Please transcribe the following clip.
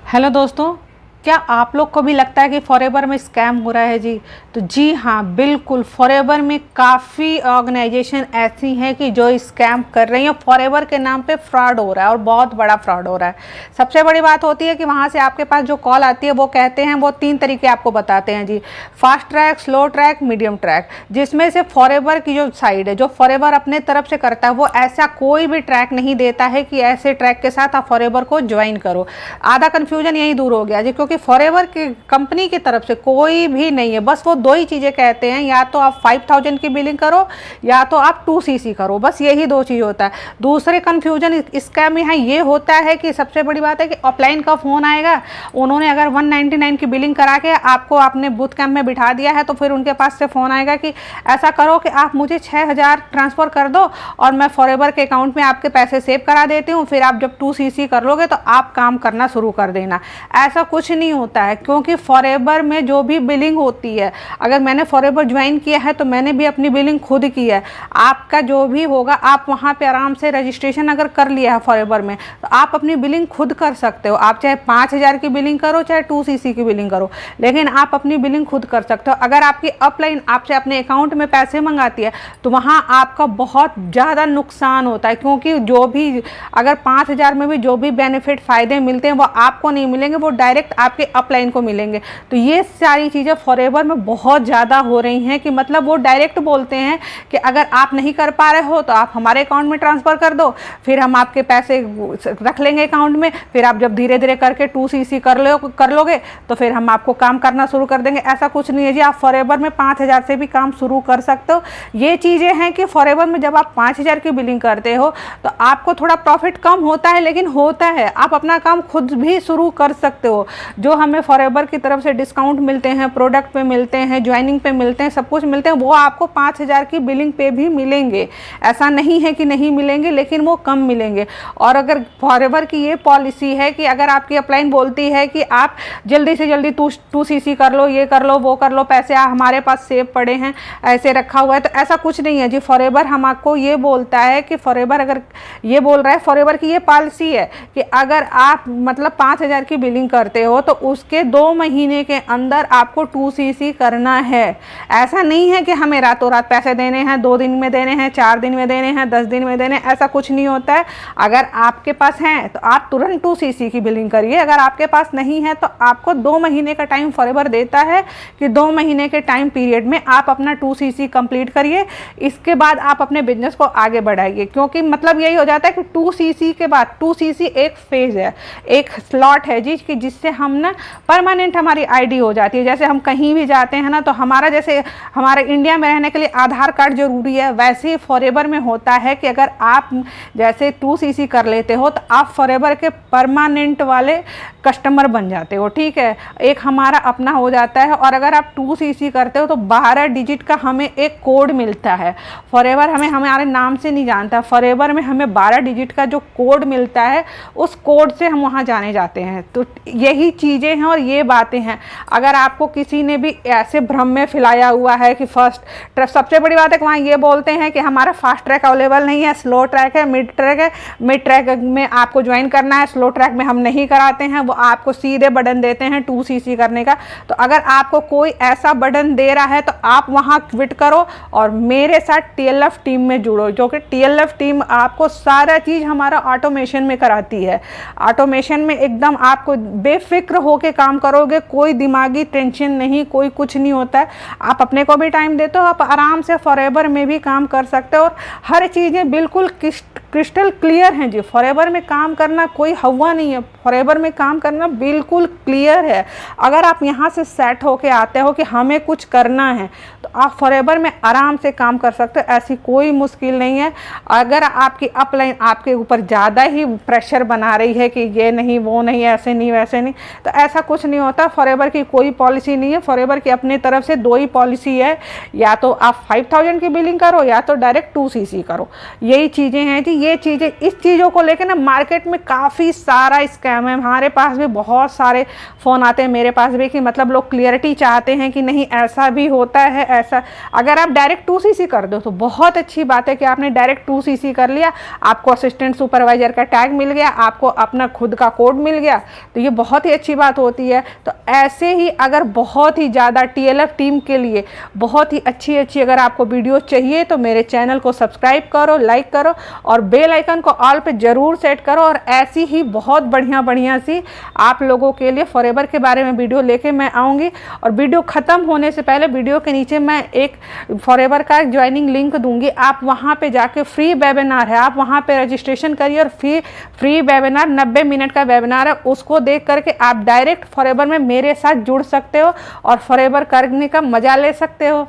Hello दोस्तों, क्या आप लोग को भी लगता है कि फॉरएवर में स्कैम हो रहा है जी? तो जी हाँ, बिल्कुल। फॉरएवर में काफ़ी ऑर्गेनाइजेशन ऐसी हैं कि जो स्कैम कर रही हैं। फॉरएवर के नाम पे फ्रॉड हो रहा है और बहुत बड़ा फ्रॉड हो रहा है। सबसे बड़ी बात होती है कि वहाँ से आपके पास जो कॉल आती है वो कहते हैं, वो 3 तरीके आपको बताते हैं जी। Fast track, slow track, medium track. जिसमें से फॉरएवर की जो साइड है, जो फॉरएवर अपने तरफ से करता है, वो ऐसा कोई भी ट्रैक नहीं देता है कि ऐसे ट्रैक के साथ आप फॉरएवर को ज्वाइन करो। आधा कन्फ्यूजन यही दूर हो गया जी, क्योंकि फॉरएवर की कंपनी की तरफ से कोई भी नहीं है। बस वो 2 ही चीज़ें कहते हैं, या तो आप 5000 की बिलिंग करो या तो आप 2cc करो। बस यही 2 चीज़ होता है। दूसरे कन्फ्यूजन स्कैम यहाँ ये होता है कि सबसे बड़ी बात है कि ऑफलाइन का फ़ोन आएगा, उन्होंने अगर 199 की बिलिंग करा के आपको आपने बूथ कैंप में बिठा दिया है, तो फिर उनके पास से फ़ोन आएगा कि ऐसा करो कि आप मुझे 6000 ट्रांसफ़र कर दो और मैं फॉरएवर के अकाउंट में आपके पैसे सेव करा देती हूँ, फिर आप जब 2cc कर लोगे तो आप काम करना शुरू कर देना। ऐसा कुछ नहीं होता है, क्योंकि फॉरएवर में जो भी बिलिंग होती है, अगर मैंने फॉरएवर ज्वाइन किया है तो मैंने भी अपनी बिलिंग खुद की है। आपका जो भी होगा, आप वहाँ पे आराम से रजिस्ट्रेशन अगर कर लिया है फॉरएवर में, तो आप अपनी बिलिंग खुद कर सकते हो। आप चाहे 5000 की बिलिंग करो, चाहे 2cc की बिलिंग करो, लेकिन आप अपनी बिलिंग खुद कर सकते हो। अगर आपकी अपलाइन आपसे अपने अकाउंट में पैसे मंगाती है तो वहाँ आपका बहुत ज़्यादा नुकसान होता है, क्योंकि जो भी अगर 5000 में भी जो भी बेनिफिट फ़ायदे मिलते हैं वो आपको नहीं मिलेंगे, वो डायरेक्ट आपके अपलाइन को मिलेंगे। तो ये सारी चीज़ें फॉरएवर में बहुत ज़्यादा हो रही हैं कि मतलब वो डायरेक्ट बोलते हैं कि अगर आप नहीं कर पा रहे हो तो आप हमारे अकाउंट में ट्रांसफ़र कर दो, फिर हम आपके पैसे रख लेंगे अकाउंट में, फिर आप जब धीरे धीरे करके 2cc कर लोगे तो फिर हम आपको काम करना शुरू कर देंगे। ऐसा कुछ नहीं है जी, आप फॉरएवर में 5000 से भी काम शुरू कर सकते हो। ये चीज़ें हैं कि फॉरएवर में जब आप 5000 की बिलिंग करते हो तो आपको थोड़ा प्रॉफिट कम होता है, लेकिन होता है। आप अपना काम खुद भी शुरू कर सकते हो। जो हमें फॉरएवर की तरफ से डिस्काउंट मिलते हैं, प्रोडक्ट पे मिलते हैं, ज्वाइनिंग पे मिलते हैं, सब कुछ मिलते हैं, वो आपको 5000 की बिलिंग पे भी मिलेंगे। ऐसा नहीं है कि नहीं मिलेंगे, लेकिन वो कम मिलेंगे। और अगर फॉरएवर की ये पॉलिसी है कि अगर आपकी अपलाइन बोलती है कि आप जल्दी से जल्दी 2cc कर लो, ये कर लो, वो कर लो, पैसे हमारे पास सेव पड़े हैं, ऐसे रखा हुआ है, तो ऐसा कुछ नहीं है जी। फॉरएवर हम आपको ये बोलता है कि फॉरएवर अगर ये बोल रहा है, फॉरएवर की ये पॉलिसी है कि अगर आप मतलब 5000 की बिलिंग करते हो तो उसके 2 महीने के अंदर आपको 2cc करना है। ऐसा नहीं है कि हमें रातों रात पैसे देने हैं, 2 दिन में देने हैं, 4 दिन में देने हैं, 10 दिन में देने हैं, ऐसा कुछ नहीं होता है। अगर आपके पास है तो आप तुरंत 2cc की बिलिंग करिए। अगर आपके पास नहीं है तो आपको 2 महीने का टाइम फॉरएवर देता है कि 2 महीने के टाइम पीरियड में आप अपना 2cc कंप्लीट करिए। इसके बाद आप अपने बिजनेस को आगे बढ़ाइए, क्योंकि मतलब यही हो जाता है कि 2cc के बाद 2cc एक फेज़ है, एक स्लॉट है जी, कि जिससे हम ना परमानेंट हमारी आईडी हो जाती है। जैसे हम कहीं भी जाते हैं ना, तो हमारा जैसे हमारे इंडिया में रहने के लिए आधार कार्ड जरूरी है, वैसे ही फॉरएवर में होता है कि अगर आप जैसे 2cc कर लेते हो तो आप फॉरएवर के परमानेंट वाले कस्टमर बन जाते हो। ठीक है, एक हमारा अपना हो जाता है। और अगर आप 2cc करते हो तो 12 डिजिट का हमें एक कोड मिलता है। फॉरएवर हमें हमारे नाम से नहीं जानता, फॉरएवर में हमें 12 डिजिट का जो कोड मिलता है, उस कोड से हम वहाँ जाने जाते हैं। तो यही चीज़ें हैं और ये बातें हैं। अगर आपको किसी ने भी ऐसे भ्रम में फैलाया हुआ है कि फर्स्ट ट्रैक, सबसे बड़ी बात है कि वहाँ ये बोलते हैं कि हमारा फास्ट ट्रैक अवेलेबल नहीं है, स्लो ट्रैक है, मिड ट्रैक है। मिड ट्रैक में आपको ज्वाइन करना है, स्लो ट्रैक में हम नहीं कराते हैं, वो आपको सीधे बटन देते हैं 2cc करने का। तो अगर आपको कोई ऐसा बटन दे रहा है तो आप वहाँ क्विट करो और मेरे साथ TLF टीम में जुड़ो, जो कि TLF टीम आपको सारा चीज़ हमारा ऑटोमेशन में कराती है। ऑटोमेशन में एकदम आपको बेफिक्र होके काम करोगे, कोई दिमागी टेंशन नहीं, कोई कुछ नहीं होता है। आप अपने को भी टाइम देते हो, आप आराम से फॉरएवर में भी काम कर सकते हो और हर चीज़ें बिल्कुल क्रिस्टल क्लियर हैं जी। फॉरएवर में काम करना कोई हवा नहीं है, फॉरएवर में काम करना बिल्कुल क्लियर है। अगर आप यहाँ से सेट होके आते हो कि हमें कुछ करना है, तो आप फॉरएवर में आराम से काम कर सकते हो, ऐसी कोई मुश्किल नहीं है। अगर आपकी अपलाइन आपके ऊपर ज़्यादा ही प्रेशर बना रही है कि ये नहीं, वो नहीं, ऐसे नहीं, वैसे नहीं, तो ऐसा कुछ नहीं होता। फॉरएवर की कोई पॉलिसी नहीं है। फॉरएवर की अपनी तरफ से 2 ही पॉलिसी है, या तो आप 5000 की बिलिंग करो या तो डायरेक्ट 2cc करो। यही चीज़ें हैं जी, ये चीज़ें, इस चीज़ों को लेकर ना मार्केट में काफ़ी सारा स्कैम है। हमारे पास भी बहुत सारे फ़ोन आते हैं, मेरे पास भी, कि मतलब लोग क्लियरिटी चाहते हैं कि नहीं ऐसा भी होता है ऐसा। अगर आप डायरेक्ट 2cc कर दो तो बहुत अच्छी बात है कि आपने डायरेक्ट 2cc कर लिया, आपको असिस्टेंट सुपरवाइजर का टैग मिल गया, आपको अपना खुद का कोड मिल गया, तो ये बहुत ही अच्छी बात होती है। तो ऐसे ही अगर बहुत ही ज़्यादा TLF टीम के लिए बहुत ही अच्छी अच्छी अगर आपको वीडियो चाहिए तो मेरे चैनल को सब्सक्राइब करो, लाइक करो और बेल आइकन को ऑल पे ज़रूर सेट करो। और ऐसी ही बहुत बढ़िया बढ़िया सी आप लोगों के लिए फॉरएवर के बारे में वीडियो लेके मैं आऊँगी। और वीडियो ख़त्म होने से पहले वीडियो के नीचे मैं एक फॉरएवर का ज्वाइनिंग लिंक दूंगी, आप वहाँ पे जाके फ्री वेबिनार है, आप वहाँ पे रजिस्ट्रेशन करिए और फ्री वेबिनार 90 मिनट का वेबिनार है, उसको देख करके आप डायरेक्ट फॉरएवर में मेरे साथ जुड़ सकते हो और फॉरएवर करने का मज़ा ले सकते हो।